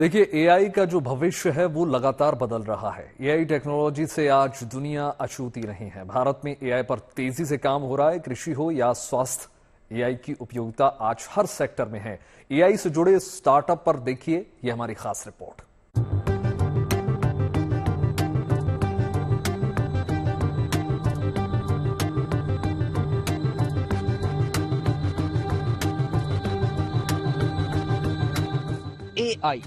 देखिए, एआई का जो भविष्य है वो लगातार बदल रहा है। एआई टेक्नोलॉजी से आज दुनिया अछूती नहीं है। भारत में एआई पर तेजी से काम हो रहा है। कृषि हो या स्वास्थ्य, एआई की उपयोगिता आज हर सेक्टर में है। एआई से जुड़े स्टार्टअप पर देखिए ये हमारी खास रिपोर्ट। एआई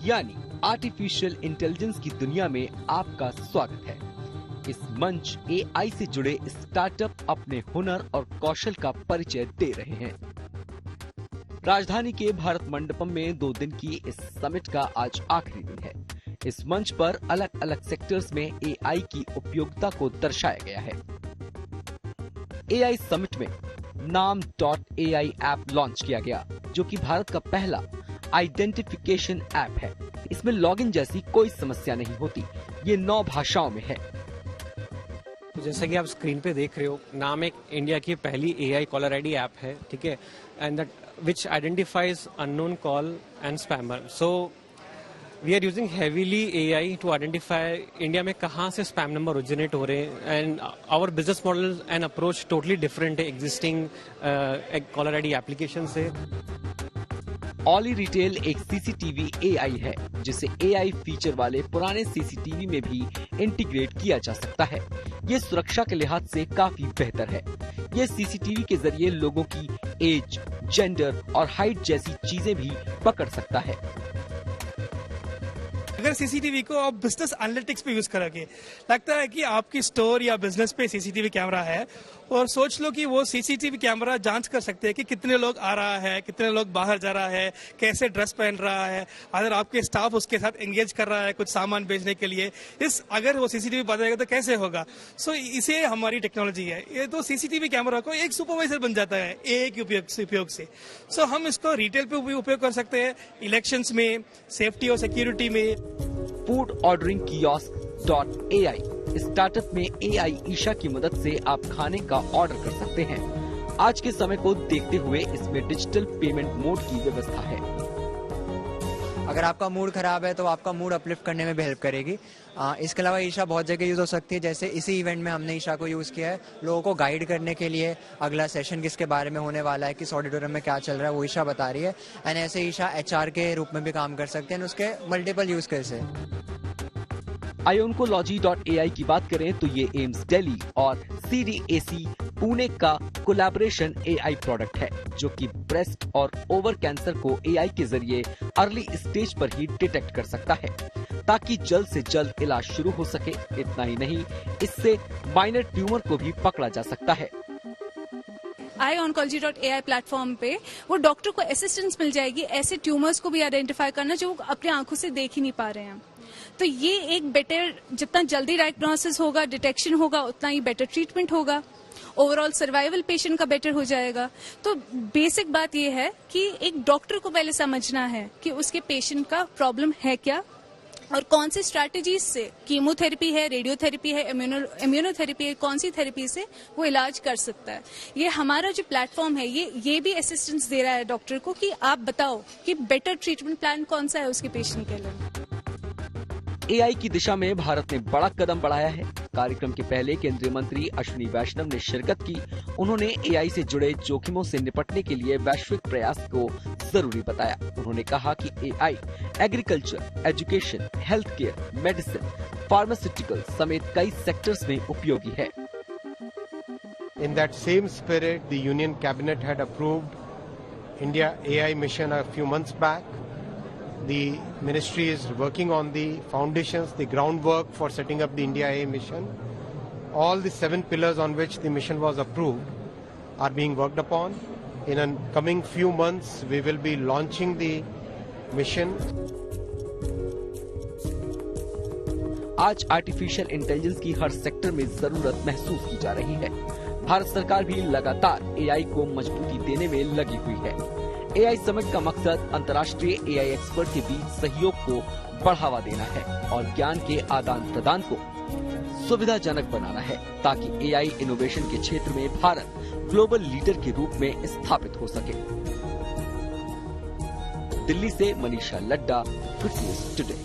यानी आर्टिफिशियल इंटेलिजेंस की दुनिया में आपका स्वागत है। इस मंच एआई से जुड़े स्टार्टअप अपने हुनर और कौशल का परिचय दे रहे हैं। राजधानी के भारत मंडपम में 2 दिन की इस समिट का आज आखिरी दिन है। इस मंच पर अलग अलग सेक्टर्स में एआई की उपयोगिता को दर्शाया गया है। एआई समिट में नाम.ai ऐप लॉन्च किया गया, जो कि भारत का पहला आइडेंटिफिकेशन ऐप है। इसमें लॉगिन जैसी कोई समस्या नहीं होती। ये 9 भाषाओं में है। तो जैसा कि आप स्क्रीन पे देख रहे हो, नाम एक इंडिया की पहली एआई कॉलर आईडी ऐप है, ठीक है, and that which identifies unknown call and spammer. So we are using heavily AI to identify India में कहाँ से स्पैम नंबर ओरिजिनेट हो रहे हैं, and our business model and approach totally different है एग्जिस्टिंग कॉलर आईडी एप्लीकेशन से। ऑली retail एक सीसीटीवी एआई है, जिसे एआई फीचर वाले पुराने सीसीटीवी में भी इंटीग्रेट किया जा सकता है। ये सुरक्षा के लिहाज से काफी बेहतर है। ये सीसीटीवी के जरिए लोगों की एज, जेंडर और हाइट जैसी चीजें भी पकड़ सकता है। अगर सीसीटीवी को आप बिजनेस एनालिटिक्स पे यूज करोगे, लगता है कि आपकी स्टोर या बिजनेस पे सीसीटीवी कैमरा है, और सोच लो कि वो सीसीटीवी कैमरा जांच कर सकते हैं कि कितने लोग आ रहा है, कितने लोग बाहर जा रहा है, कैसे ड्रेस पहन रहा है, अगर आपके स्टाफ उसके साथ एंगेज कर रहा है कुछ सामान बेचने के लिए, अगर वो सीसीटीवी बताएगा तो कैसे होगा। सो इसे हमारी टेक्नोलॉजी है। ये तो सीसीटीवी कैमरा को एक सुपरवाइजर बन जाता है एआई के उपयोग से। सो हम इसको रिटेल पे भी उपयोग कर सकते हैं, इलेक्शंस में, सेफ्टी और सिक्योरिटी में। फूड ऑर्डरिंग कियोस्क.ai स्टार्टअप में एआई ईशा की मदद से आप खाने का ऑर्डर कर सकते हैं। आज के समय को देखते हुए इसमें डिजिटल पेमेंट मोड की व्यवस्था है। अगर आपका मूड खराब है तो आपका मूड अपलिफ्ट करने में भी हेल्प करेगी। इसके अलावा ईशा बहुत जगह यूज हो सकती है। जैसे इसी इवेंट में हमने ईशा को यूज किया है लोगों को गाइड करने के लिए। अगला सेशन किसके बारे में होने वाला है, किस ऑडिटोरियम में क्या चल रहा है, वो ईशा बता रही है। एंड ऐसे ईशा एचआर के रूप में भी काम कर सकते हैं। उसके मल्टीपल यूज केस है। ioncology.ai की बात करें तो ये एम्स दिल्ली और सीडीएसी पुणे का कोलैबोरेशन एआई प्रोडक्ट है, जो कि ब्रेस्ट और ओवर कैंसर को एआई के जरिए अर्ली स्टेज पर ही डिटेक्ट कर सकता है, ताकि जल्द से जल्द इलाज शुरू हो सके। इतना ही नहीं, इससे माइनर ट्यूमर को भी पकड़ा जा सकता है। ioncology.ai प्लेटफॉर्म पे वो डॉक्टर को असिस्टेंस मिल जाएगी ऐसे ट्यूमर्स को भी आइडेंटिफाई करना जो वो अपने आंखों से देख ही नहीं पा रहे हैं। तो ये एक बेटर, जितना जल्दी डायग्नोसिस होगा, डिटेक्शन होगा, उतना ही बेटर ट्रीटमेंट होगा। ओवरऑल सर्वाइवल पेशेंट का बेटर हो जाएगा। तो बेसिक बात ये है कि एक डॉक्टर को पहले समझना है कि उसके पेशेंट का प्रॉब्लम है क्या और कौन सी स्ट्रैटेजीज से, कीमोथेरेपी है, रेडियोथेरेपी है, इम्यूनोथेरेपी है, कौन सी थेरेपी से वो इलाज कर सकता है। ये हमारा जो प्लेटफॉर्म है ये भी असिस्टेंस दे रहा है डॉक्टर को कि आप बताओ कि बेटर ट्रीटमेंट प्लान कौन सा है उसके पेशेंट के लिए। एआई की दिशा में भारत ने बड़ा कदम बढ़ाया है। कार्यक्रम के पहले केंद्रीय मंत्री अश्विनी वैष्णव ने शिरकत की। उन्होंने एआई से जुड़े जोखिमों से निपटने के लिए वैश्विक प्रयास को जरूरी बताया। उन्होंने कहा कि AI agriculture, education, health care, medicine, pharmaceutical समेत कई सेक्टर्स में उपयोगी है। In that same spirit, the Union Cabinet had approved India AI mission a few months back. The ministry is working on the foundations, the groundwork for setting up the India AI mission. All the 7 pillars on which the mission was approved are being worked upon. In the coming few months, we will be launching the mission. आज artificial intelligence की हर sector में जरूरत महसूस की जा रही है। भारत सरकार भी लगातार एआई को मजबूती देने में लगी हुई है। एआई समिट का मकसद अंतर्राष्ट्रीय एआई एक्सपर्ट के बीच सहयोग को बढ़ावा देना है और ज्ञान के आदान प्रदान को सुविधाजनक बनाना है, ताकि एआई इनोवेशन के क्षेत्र में भारत ग्लोबल लीडर के रूप में स्थापित हो सके। दिल्ली से Manisha Ladda, fit news today.